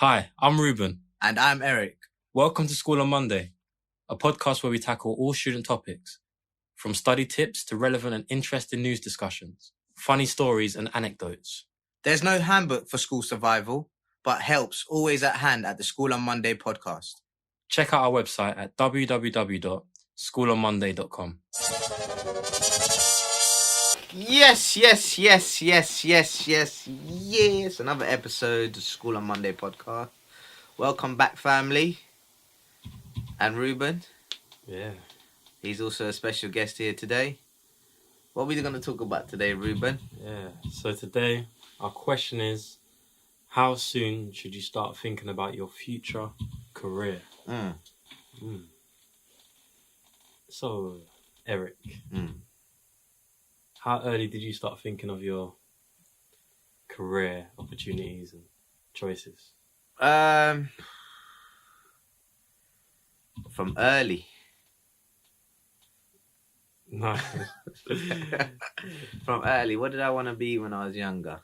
Hi, I'm Ruben. And I'm Eric. Welcome to School on Monday, a podcast where we tackle all student topics, from study tips to relevant and interesting news discussions, funny stories and anecdotes. There's no handbook for school survival, but help's always at hand at the School on Monday podcast. Check out our website at www.schoolonmonday.com. Yes. Another episode of School on Monday podcast. Welcome back, family. And Ruben. Yeah. He's also a special guest here today. What are we going to talk about today, Ruben? Yeah. So today, our question is, how soon should you start thinking about your future career? So, Eric, how early did you start thinking of your career opportunities and choices? From early. No. From early. What did I want to be when I was younger?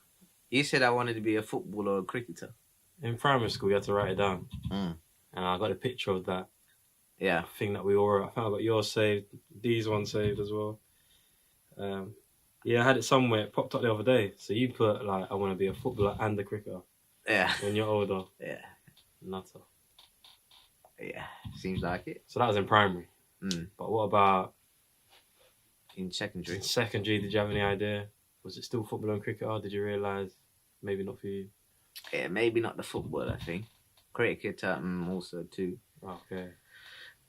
You said I wanted to be a footballer or a cricketer. In primary school, you had to write it down. And I got a picture of that. Yeah. Thing that we all wrote. I think I got yours saved. These ones saved as well. Yeah, I had it somewhere. It popped up the other day. So you put, like, I want to be a footballer and a cricketer. Yeah. When you're older. Yeah. Nutter. Yeah. Seems like it. So that was in primary. But what about... In secondary? In secondary, did you have any idea? Was it still football and cricket, or did you realise maybe not for you? Yeah, maybe not the football, I think. Cricketer, also too. Okay.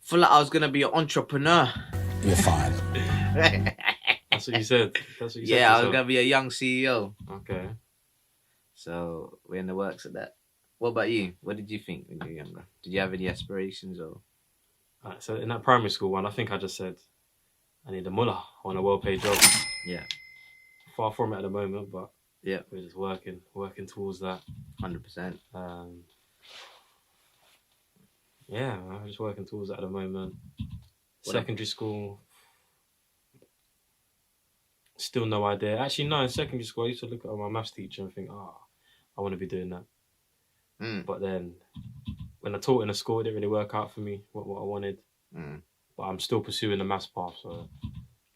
Feel like I was going to be an entrepreneur. You're fine. That's what you said. Yeah, I was going to be a young CEO. Okay. So we're in the works of that. What about you? What did you think when you were younger? Did you have any aspirations or? Alright, so in that primary school one, I think I just said, I need a mullah. I want a well-paid job. Yeah. Far from it at the moment, but yeah, we're just working towards that. 100%. Yeah, I'm just working towards that at the moment. Secondary school, still no idea. Actually, no, in secondary school, I used to look at my maths teacher and think, I want to be doing that. But then, when I taught in a school, it didn't really work out for me, what I wanted. But I'm still pursuing the maths path, so,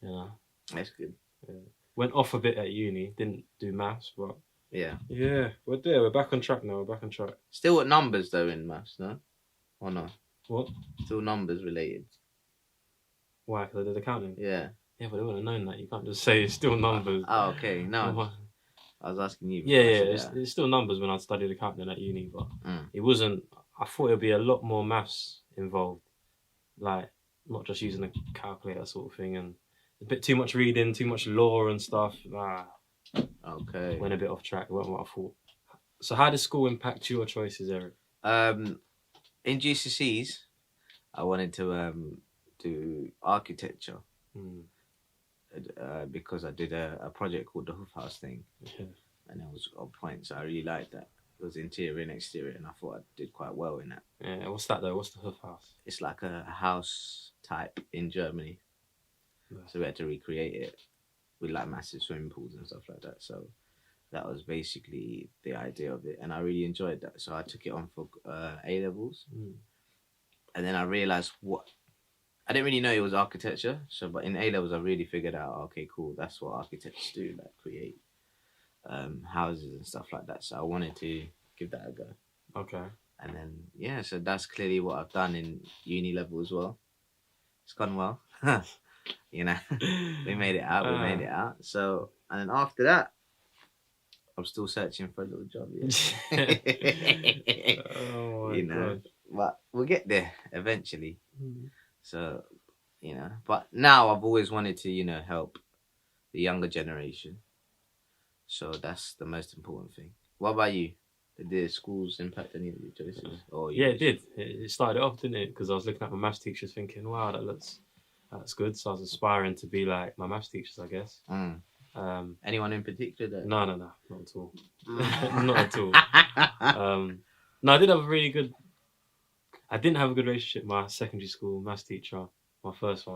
you know. That's good. Yeah. Went off a bit at uni, didn't do maths, but... Yeah. Yeah, we're there. We're back on track now. Still with numbers, though, in maths, no? Or no? What? Still numbers related. Why? Because I did accounting? Yeah. Yeah, but they wouldn't have known that. You can't just say it's still numbers. Oh, okay. No. I was asking you. Yeah. It's still numbers when I studied accounting at uni, but it wasn't... I thought it would be a lot more maths involved. Like, not just using a calculator sort of thing, and a bit too much reading, too much law and stuff. Okay. Went a bit off track. It wasn't what I thought. So how does school impact your choices, Eric? In GCSEs, I wanted to do architecture because I did a project called the Hoof House thing, and it was on point. So I really liked that. It was interior and exterior, and I thought I did quite well in that. Yeah, what's that though? What's the Hoof House? It's like a house type in Germany. Yeah. So we had to recreate it with like massive swimming pools and stuff like that. So that was basically the idea of it, and I really enjoyed that. So I took it on for A-levels, and then I realised I didn't really know it was architecture. So, but in A-levels, I really figured out, okay, cool, that's what architects do, like create houses and stuff like that. So I wanted to give that a go. Okay. And then so that's clearly what I've done in uni level as well. It's gone well. You know, we made it out. So, and then after that, I'm still searching for a little job. Yeah. Oh my God. But we'll get there eventually. So, but now I've always wanted to, help the younger generation. So that's the most important thing. What about you? Did the schools impact any of your choices? Yeah, it did. It started off, didn't it? Because I was looking at my maths teachers thinking, wow, that's good. So I was aspiring to be like my maths teachers, I guess. Anyone in particular? No, not at all. Not at all. No, I didn't have a good relationship with my secondary school maths teacher, my first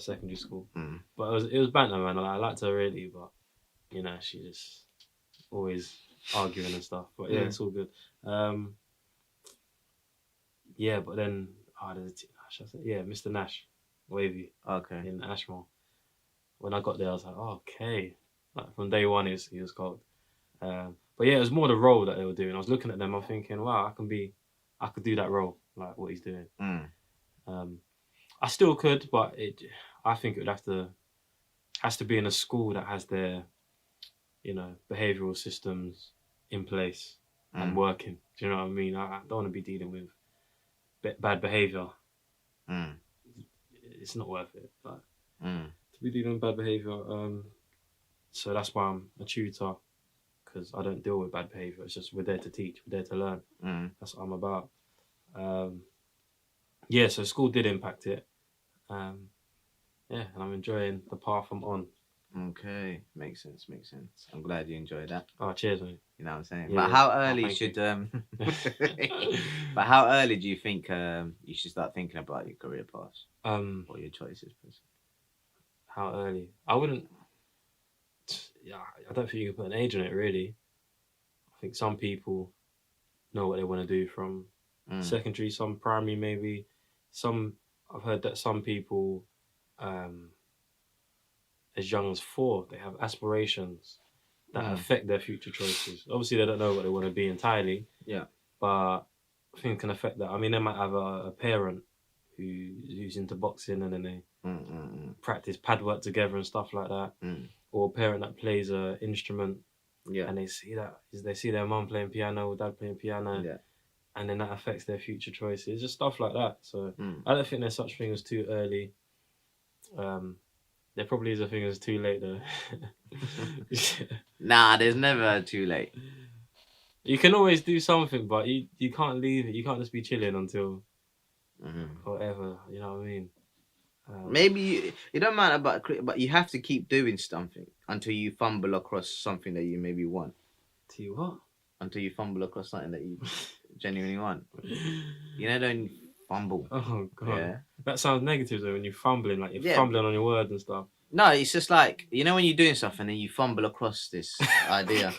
secondary school. But it was banter, man. I liked her really, but she just always arguing and stuff. But yeah, it's all good. Yeah, but then there's Mr. Nash, Wavy Okay. in Ashmore. When I got there, I was like, okay. Like from day one, he was cold. But yeah, it was more the role that they were doing. I was looking at them, I'm thinking, wow, I could do that role, like what he's doing. I still could, but I think it has to be in a school that has their, behavioural systems in place and working. Do you know what I mean? I don't want to be dealing with bad behaviour. It's not worth it. Like, to be dealing with bad behaviour. So that's why I'm a tutor, because I don't deal with bad behaviour. It's just we're there to teach, we're there to learn. That's what I'm about. So school did impact it. And I'm enjoying the path I'm on. Okay, makes sense. I'm glad you enjoyed that. Oh, cheers, mate. You know what I'm saying? Yeah, but how early should but how early do you think you should start thinking about your career paths or your choices? How early? I wouldn't. Yeah, I don't think you can put an age on it. Really, I think some people know what they want to do from secondary, some primary, maybe. I've heard that some people, as young as 4, they have aspirations that affect their future choices. Obviously, they don't know what they want to be entirely. Yeah. But I think it can affect that. I mean, they might have a parent who's into boxing, and then they practice pad work together and stuff like that. Or a parent that plays an instrument, and they see their mum playing piano or dad playing piano, and then that affects their future choices. Just stuff like that. So I don't think there's such thing as too early. There probably is a thing as too late though. Nah, there's never too late. You can always do something, but you can't leave it. You can't just be chilling until whatever. You know what I mean? Maybe it don't matter but you have to keep doing something until you fumble across something that you maybe want. To you what? Until you fumble across something that you genuinely want. You know, don't fumble. Oh god. Yeah. That sounds negative though, when you're fumbling, like you're fumbling on your words and stuff. No, it's just like, you know, when you're doing stuff and then you fumble across this idea.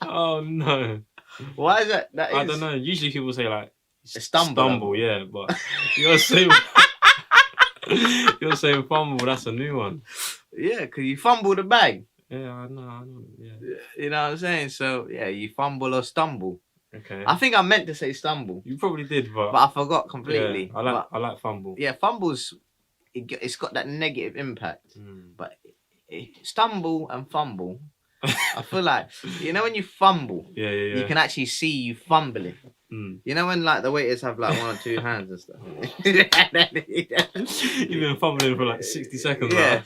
Oh no. Why is that? I don't know. Usually people say like stumble, yeah, but you're saying fumble, that's a new one. Yeah, because you fumble the bag. Yeah, I know. Yeah. You know what I'm saying? So yeah, you fumble or stumble. Okay. I think I meant to say stumble. You probably did, but I forgot completely. Yeah, I like fumble. Yeah, fumbles. It's got that negative impact, but stumble and fumble. I feel like, you know, when you fumble, you can actually see you fumbling. You know when like the waiters have like 1 or 2 hands and stuff. You've been fumbling for like 60 seconds. Yeah.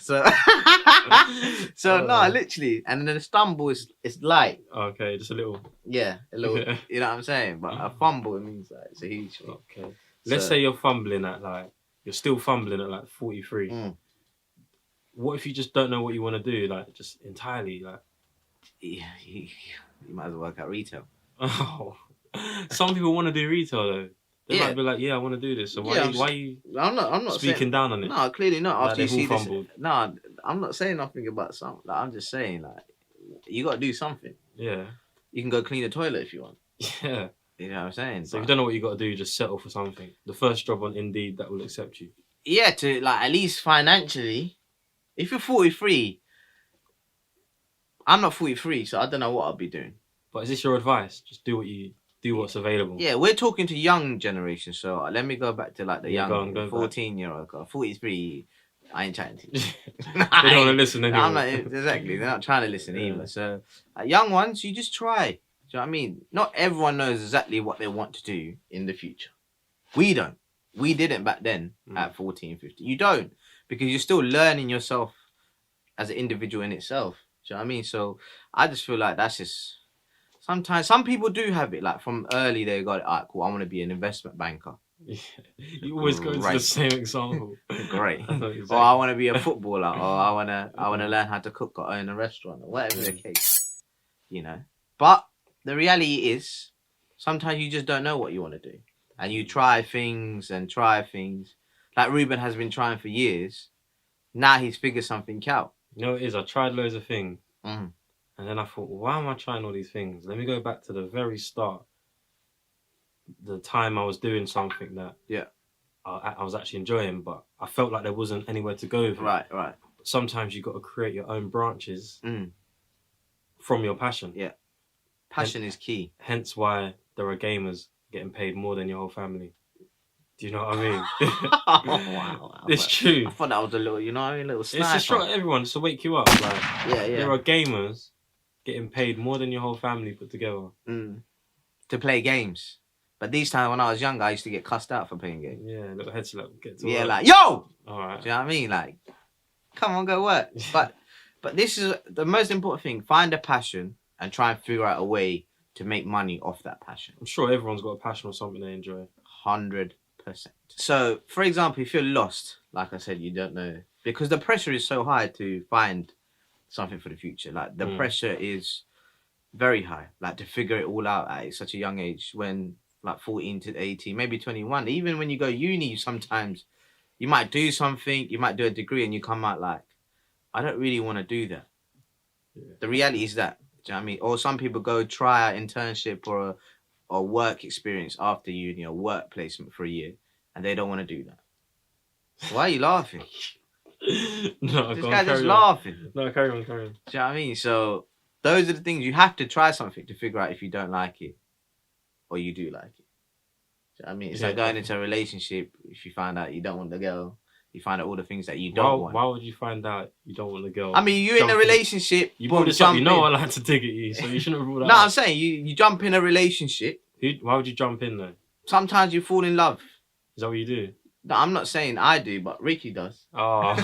So no, literally, and then the stumble is light. Okay, just a little. Yeah, a little. You know what I'm saying? But a fumble, it means like it's a huge thing. Okay. Let's say you're fumbling at like, you're still fumbling at like 43. What if you just don't know what you want to do? Like just entirely like. Yeah, you might as well work at retail. Oh, some people want to do retail though. They might be like, yeah, I want to do this. So why are you? I'm not speaking down on it. No, clearly not. After like you see fumbled. this, no, I'm not saying nothing about something. Like, I'm just saying like you got to do something. Yeah. You can go clean the toilet if you want. Yeah. You know what I'm saying? So if you don't know what you got to do, just settle for something. The first job on Indeed that will accept you. Yeah, to like at least financially. If you're 43. I'm not 43, so I don't know what I'll be doing. But is this your advice? Just do what's available. Yeah, we're talking to young generation, so let me go back to like the young 14-year-old. 43, I ain't chatting to you. They don't want to listen anymore. I'm not, exactly, they're not trying to listen either. So young ones, you just try. Do you know what I mean? Not everyone knows exactly what they want to do in the future. We don't. We didn't back then at 14, 15. You don't, because you're still learning yourself as an individual in itself. Do you know what I mean? So I just feel like that's just... Sometimes some people do have it, like from early they got it, all right, cool, I want to be an investment banker. Yeah. You always go to the same example. Great. Exactly. Or I want to be a footballer, or I want to learn how to cook or own a restaurant, or whatever the case. You know? But the reality is, sometimes you just don't know what you want to do. And you try things. Like Ruben has been trying for years. Now he's figured something out. You know what it is? I tried loads of things. And then I thought, why am I trying all these things? Let me go back to the very start. the time I was doing something that Yeah. I was actually enjoying, but I felt like there wasn't anywhere to go with it. Right. But sometimes you got to create your own branches Mm. from your passion. Yeah. Passion is key. Hence why there are gamers getting paid more than your whole family. Do you know what I mean? Oh, wow. It's true. I thought that was a little, you know what I mean, a little sniper. It's just shot at everyone just to wake you up. Like, Yeah. there are gamers getting paid more than your whole family put together. To play games. But these times when I was younger, I used to get cussed out for playing games. Yeah, little head slap. Get to Yeah, work. like, yo! All right. Do you know what I mean? Like, come on, go work. But this is the most important thing. Find a passion and try and figure out a way to make money off that passion. I'm sure everyone's got a passion or something they enjoy. 100%. So, for example, if you're lost, like I said, you don't know. Because the pressure is so high to find something for the future. Like, the pressure is very high. Like, to figure it all out at such a young age when, like, 14 to 18, maybe 21. Even when you go uni, sometimes you might do something, you might do a degree, and you come out like, I don't really want to do that. Yeah. The reality is that. Do you know what I mean? Or some people go try an internship or a work experience after uni or work placement for a year, and they don't want to do that. Why are you laughing? No, this guy's just laughing. No, carry on. Do you know what I mean? So those are the things you have to try something to figure out if you don't like it or you do like it. Do you know what I mean? It's like going into a relationship. If you find out you don't want the girl, you find out all the things that you don't want. Why would you find out you don't want the girl? I mean, you're in a relationship. You brought this up. You know I like to dig at you, so you shouldn't have brought that No, up. I'm saying you jump in a relationship. Why would you jump in though? Sometimes you fall in love. Is that what you do? No, I'm not saying I do, but Ricky does. Oh,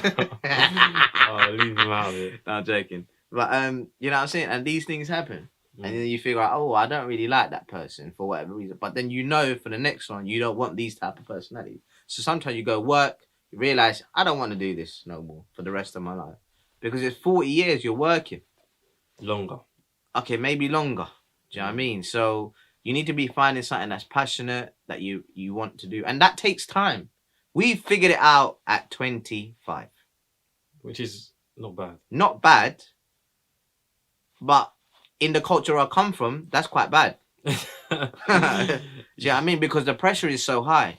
leave him out of it. No, I'm joking. But you know what I'm saying? And these things happen. And then you figure out, oh, I don't really like that person for whatever reason. But then you know for the next one, you don't want these type of personalities. So sometimes you go work, you realise, I don't want to do this no more for the rest of my life. Because it's 40 years you're working. Longer. Okay, maybe longer. Do you know what I mean? So you need to be finding something that's passionate, that you want to do. And that takes time. We figured it out at 25. Which is not bad. Not bad. But in the culture I come from, that's quite bad. Do you know what I mean? Because the pressure is so high.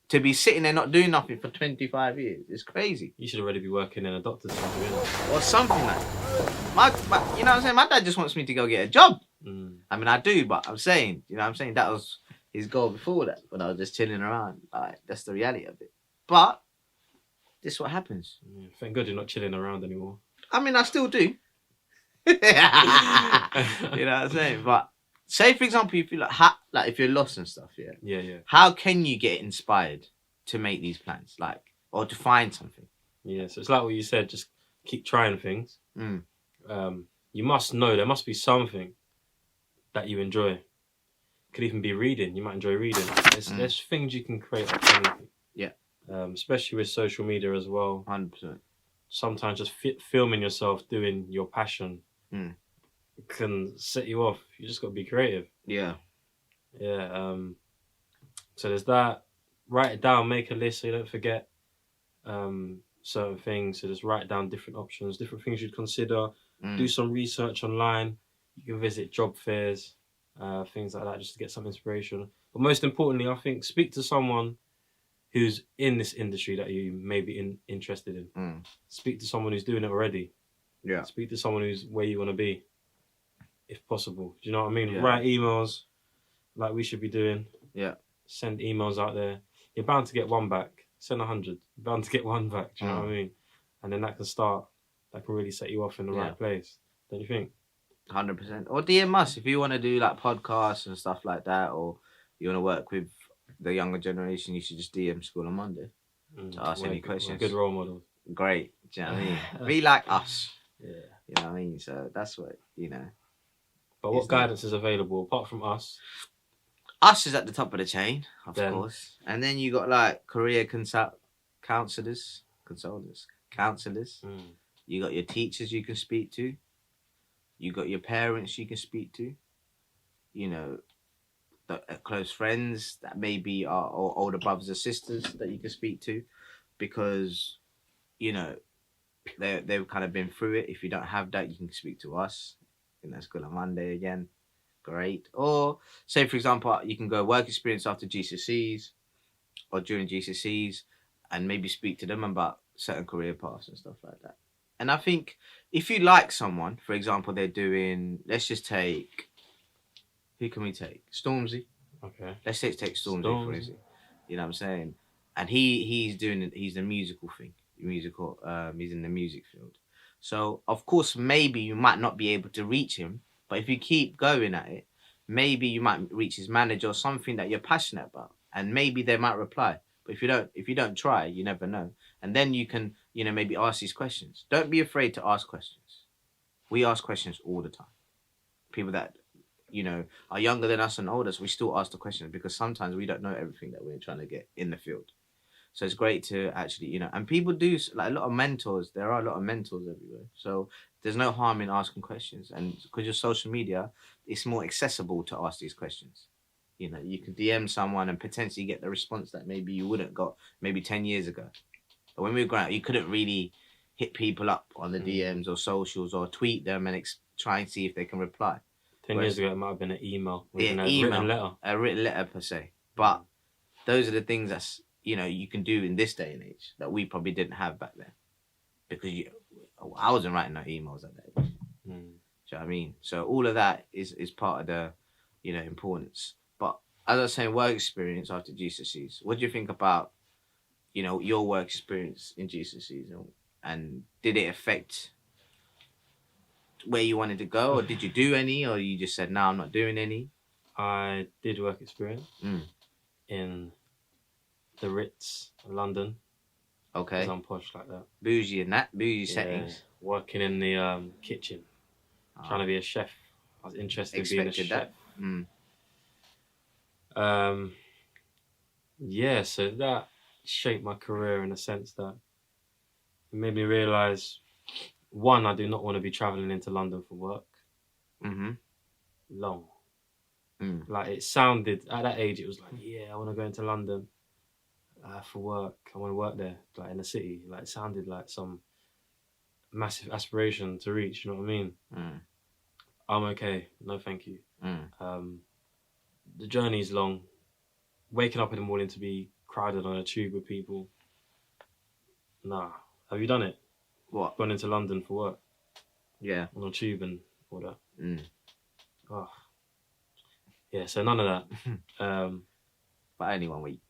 To be sitting there not doing nothing for 25 years, it's crazy. You should already be working in a doctor's office. Or something like that. You know what I'm saying? My dad just wants me to go get a job. I mean, I do, but I'm saying, you know what I'm saying? That was his goal before that, when I was just chilling around. Like, that's the reality of it. But this is what happens. Yeah, thank God you're not chilling around anymore. I mean, I still do. You know what I'm saying? But say, for example, you feel like if you're lost and stuff, yeah. How can you get inspired to make these plans, like, or to find something? Yeah, so it's like what you said. Just keep trying things. You must know there must be something that you enjoy. Could even be reading. You might enjoy reading. There's things you can create out of anything. Yeah. Especially with social media as well. 100%. Sometimes just filming yourself doing your passion can set you off. You just got to be creative. Yeah. Yeah. So there's that. Write it down. Make a list so you don't forget certain things. So just write down different options, different things you'd consider. Do some research online. You can visit job fairs, things like that, just to get some inspiration. But most importantly, I think speak to someone who's in this industry that you may be interested in. Speak to someone who's doing it already. Yeah. Speak to someone who's where you want to be, if possible. Do you know what I mean? Yeah. Write emails like we should be doing. Yeah. Send emails out there. You're bound to get one back. Send 100. You're bound to get one back. Do you know what I mean? And then that can start. That can really set you off in the right place. Don't you think? 100%. Or DM us if you want to do like podcasts and stuff like that, or you want to work with the younger generation. You should just DM School on Monday to ask any questions. Good role model. Great. Do you know what I mean? Be like us. Yeah. You know what I mean? So that's what, you know. But what guidance is available apart from us? Us is at the top of the chain, of course. And then you got like career counselors. You got your teachers you can speak to. You got your parents you can speak to. You know, the close friends that maybe are or older brothers or sisters that you can speak to, because, you know, they've kind of been through it. If you don't have that, you can speak to us. And that's School on Monday again, great. Or say, for example, you can go work experience after GCSEs or during GCSEs and maybe speak to them about certain career paths and stuff like that. And I think if you like someone, for example, they're doing, let's just take, who can we take? Stormzy. Okay. Let's take Stormzy, for instance. You know what I'm saying? And he's the musical thing. He's in the music field. So of course maybe you might not be able to reach him, but if you keep going at it, maybe you might reach his manager or something that you're passionate about, and maybe they might reply. But if you don't try, you never know. And then you can, maybe ask these questions. Don't be afraid to ask questions. We ask questions all the time. People that are younger than us and older, so we still ask the questions because sometimes we don't know everything that we're trying to get in the field. So it's great to actually, and people do, like a lot of mentors, there are a lot of mentors everywhere. So there's no harm in asking questions. And because your social media, it's more accessible to ask these questions. You can DM someone and potentially get the response that maybe you wouldn't got maybe 10 years ago. But when we were growing up, you couldn't really hit people up on the DMs or socials or tweet them and try and see if they can reply. 10 years ago, it might have been an email. Yeah, a written letter per se. But those are the things that's, you can do in this day and age that we probably didn't have back then. Because I wasn't writing no emails at that age. Do you know what I mean? So all of that is part of the, importance. But as I was saying, work experience after GCSEs. What do you think about, your work experience in GCSEs? And did it affect where you wanted to go? Or did you do any? Or you just said, no, I'm not doing any? I did work experience in the Ritz, London. Okay. Because I'm posh like that. Bougie settings. Working in the kitchen. Trying to be a chef. I was interested in being a chef. Yeah, so that shaped my career in a sense that it made me realise, one, I do not want to be travelling into London for work. Long. Like it sounded, at that age, it was like, yeah, I want to go into London for work. I want to work there, like in the city. Like it sounded like some massive aspiration to reach, you know what I mean? I'm okay, no thank you. The journey's long. Waking up in the morning to be crowded on a tube with people. Nah. Have you done it? What? Gone into London for work? Yeah. On a tube and all that. Oh. Yeah, so none of that. But only 1 week.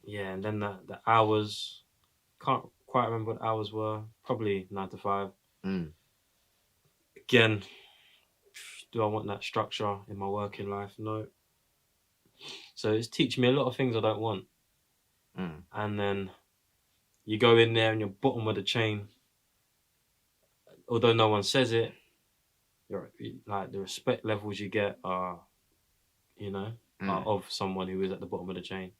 Yeah, and then the hours, can't quite remember what hours were. Probably 9 to 5. Again, do I want that structure in my working life? No. So it's teaching me a lot of things I don't want. And then you go in there and you're bottom of the chain. Although no one says it, like the respect levels you get are, are of someone who is at the bottom of the chain.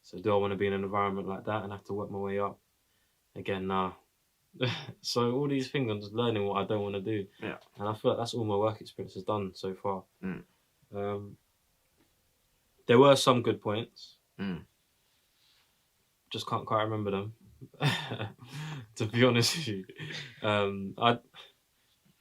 So do I want to be in an environment like that and have to work my way up? Again, nah. So all these things, I'm just learning what I don't want to do. Yeah. And I feel like that's all my work experience has done so far. There were some good points. Just can't quite remember them. To be honest with you.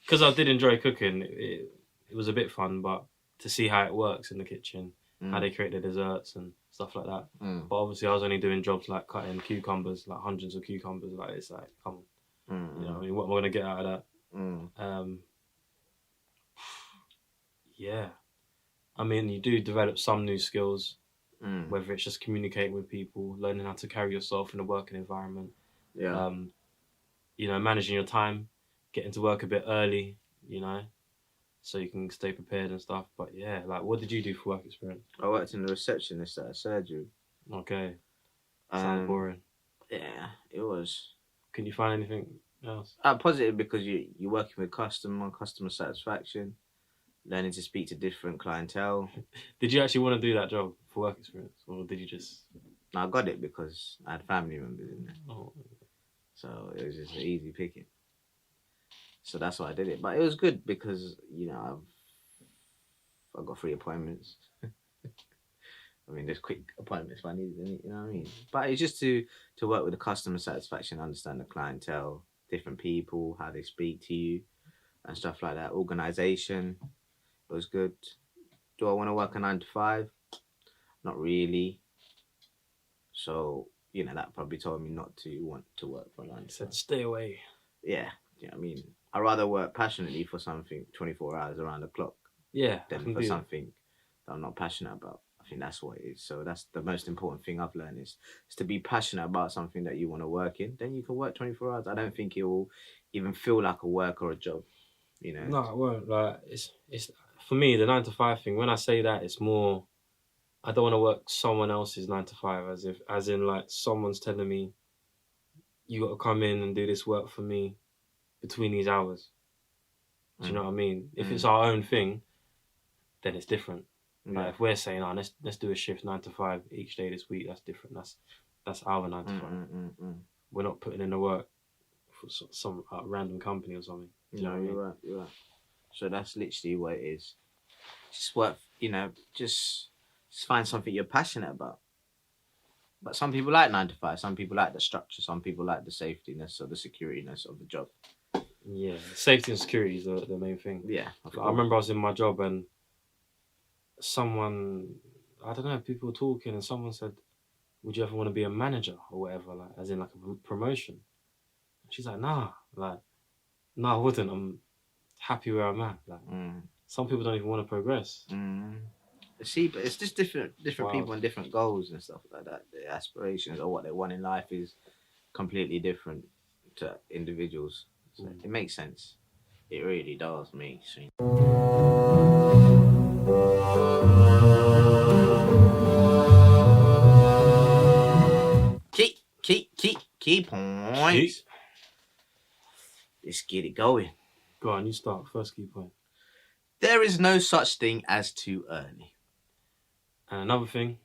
Because I did enjoy cooking, it was a bit fun, but to see how it works in the kitchen, how they create the desserts and stuff like that. But obviously I was only doing jobs like cutting cucumbers, like hundreds of cucumbers. Like it's like, come on. You know what I mean? What am I going to get out of that? Yeah. I mean, you do develop some new skills, whether it's just communicating with people, learning how to carry yourself in a working environment. Yeah. Managing your time, getting to work a bit early, so you can stay prepared and stuff. But yeah, like, what did you do for work experience? I worked in the receptionist at a surgery. Okay. Sounds boring. Yeah, it was. Can you find anything else? Positive, because you're working with customer satisfaction, learning to speak to different clientele. Did you actually want to do that job for work experience, or did you just? No, I got it because I had family members in there. Oh. So it was just an easy picking. So that's why I did it. But it was good because, I've got 3 appointments. I mean, there's quick appointments if I needed any, you know what I mean? But it's just to work with the customer satisfaction, understand the clientele, different people, how they speak to you and stuff like that. Organisation, it was good. do I want to work a 9 to 5? Not really. So, you know, that probably told me not to want to work for a 9 to 5. Said stay away. Yeah, I mean, I'd rather work passionately for something 24 hours around the clock than for something that I'm not passionate about. I think that's what it is. So that's the most important thing I've learned is to be passionate about something that you want to work in. Then you can work 24 hours. I don't think it will even feel like a work or a job, you know? No, it won't. Like, it's for me, the 9 to 5 thing, when I say that, it's more, I don't want to work someone else's 9 to 5 as in like someone's telling me, you got to come in and do this work for me between these hours. Do you know what I mean? If it's our own thing, then it's different. Like if we're saying, oh, let's do a shift 9 to 5 each day this week, that's different. That's our 9 to 5. We're not putting in the work for some random company or something. You know what I mean? You're right. So that's literally what it is. Just work, you know, just find something you're passionate about. But some people like 9 to 5. Some people like the structure. Some people like the safetyness or the securityness of the job. Yeah, safety and security is the main thing. Yeah. I remember I was in my job and someone, I don't know, people were talking and someone said, would you ever want to be a manager or whatever, like as in like a promotion? She's like, nah, I wouldn't. I'm happy where I'm at. Like, some people don't even want to progress. See, but it's just different people and different goals and stuff like that. Their aspirations or what they want in life is completely different to individuals. So it makes sense. It really does make sense. Key points. Let's get it going. Go on, you start. First key point. There is no such thing as too early. And another thing,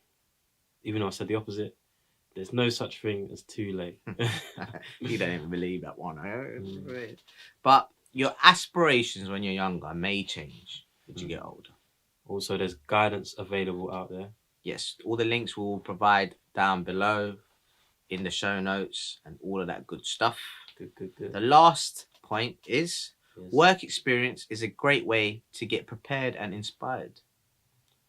even though I said the opposite, there's no such thing as too late. You don't even believe that one. But your aspirations when you're younger may change as you get older. Also, there's guidance available out there. Yes, all the links we'll provide down below in the show notes and all of that good stuff. Good. The last point is work experience is a great way to get prepared and inspired.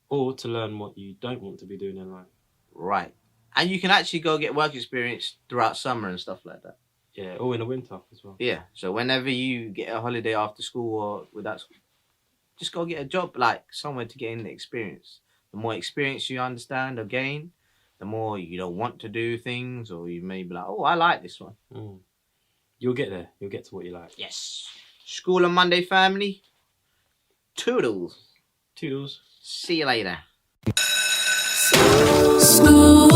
Or to learn what you don't want to be doing in life. Right. And you can actually go get work experience throughout summer and stuff like that. Yeah, or in the winter as well. Yeah, so whenever you get a holiday after school or without school, just go get a job, like somewhere to get in the experience. The more experience you understand or gain, the more you don't want to do things, or you may be like, oh, I like this one. You'll get there. You'll get to what you like. Yes. School on Monday, family. Toodles. Toodles. See you later. School